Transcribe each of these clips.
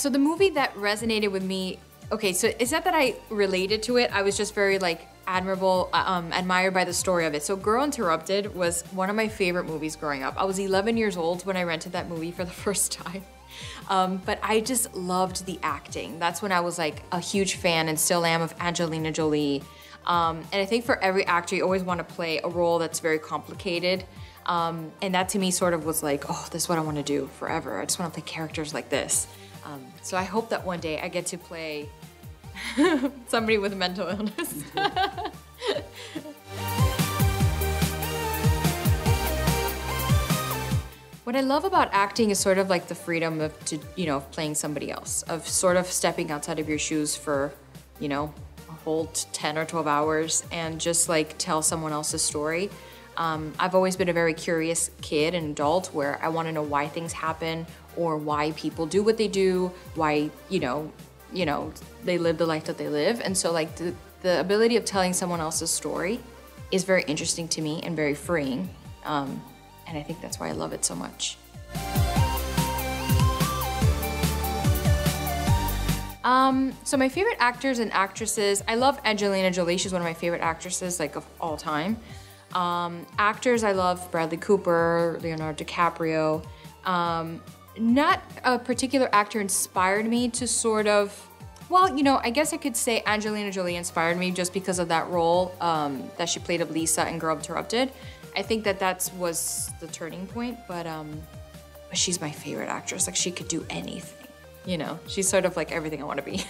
So the movie that resonated with me, okay, so it's not that I related to it, I was just very like admired by the story of it. So Girl Interrupted was one of my favorite movies growing up. I was 11 years old when I rented that movie for the first time. But I just loved the acting. That's when I was like a huge fan and still am of Angelina Jolie. And I think for every actor, you always want to play a role that's very complicated. And that to me sort of was like, oh, this is what I want to do forever. I just want to play characters like this. So I hope that one day I get to play somebody with mental illness. What I love about acting is sort of like the freedom of playing somebody else, of sort of stepping outside of your shoes for, a whole 10 or 12 hours and just like tell someone else's story. I've always been a very curious kid and adult where I want to know why things happen or why people do what they do, why, they live the life that they live. And so like the ability of telling someone else's story is very interesting to me and very freeing. And I think that's why I love it so much. So my favorite actors and actresses, I love Angelina Jolie. She's one of my favorite actresses like of all time. Actors, I love Bradley Cooper, Leonardo DiCaprio. Not a particular actor inspired me to sort of, well, I guess I could say Angelina Jolie inspired me just because of that role that she played of Lisa in Girl Interrupted. I think that was the turning point, but she's my favorite actress. Like she could do anything, She's sort of like everything I want to be.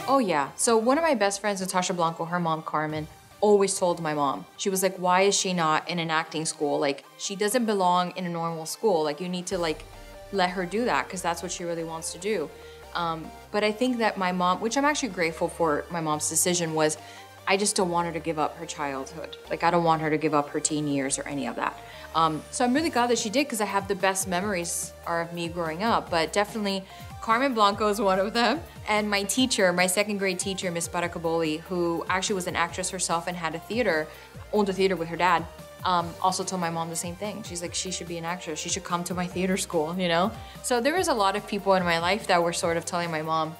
Oh yeah, so one of my best friends, Natasha Blanco, her mom, Carmen, always told my mom, she was like, why is she not in an acting school? Like, she doesn't belong in a normal school. Like, you need to like, let her do that because that's what she really wants to do. But I think that my mom, which I'm actually grateful for my mom's decision, was I just don't want her to give up her childhood. Like, I don't want her to give up her teen years or any of that. So I'm really glad that she did because I have the best memories are of me growing up, but definitely Carmen Blanco is one of them. And my teacher, my second grade teacher, Miss Baracaboli, who actually was an actress herself and had owned a theater with her dad, also told my mom the same thing. She's like, she should be an actress. She should come to my theater school, So there was a lot of people in my life that were sort of telling my mom,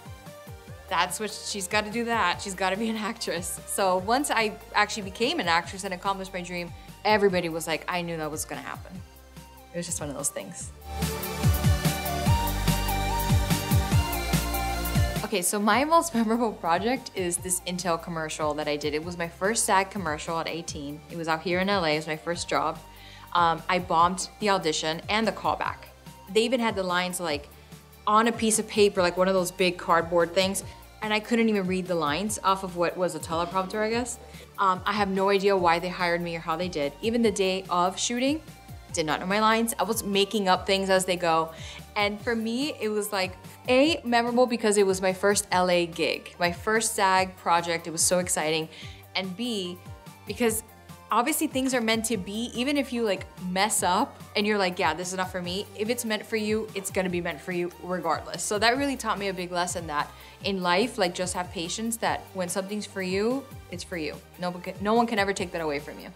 that's what she's got to do that. She's got to be an actress. So once I actually became an actress and accomplished my dream, everybody was like, I knew that was going to happen. It was just one of those things. Okay, so my most memorable project is this Intel commercial that I did. It was my first SAG commercial at 18. It was out here in LA, it was my first job. I bombed the audition and the callback. They even had the lines like on a piece of paper, like one of those big cardboard things, and I couldn't even read the lines off of what was a teleprompter, I guess. I have no idea why they hired me or how they did. Even the day of shooting, did not know my lines. I was making up things as they go. And for me, it was like, A, memorable because it was my first LA gig, my first SAG project. It was so exciting. And B, because obviously things are meant to be, even if you like mess up and you're like, yeah, this is not for me. If it's meant for you, it's gonna be meant for you regardless. So that really taught me a big lesson that in life, like just have patience that when something's for you, it's for you. No one can ever take that away from you.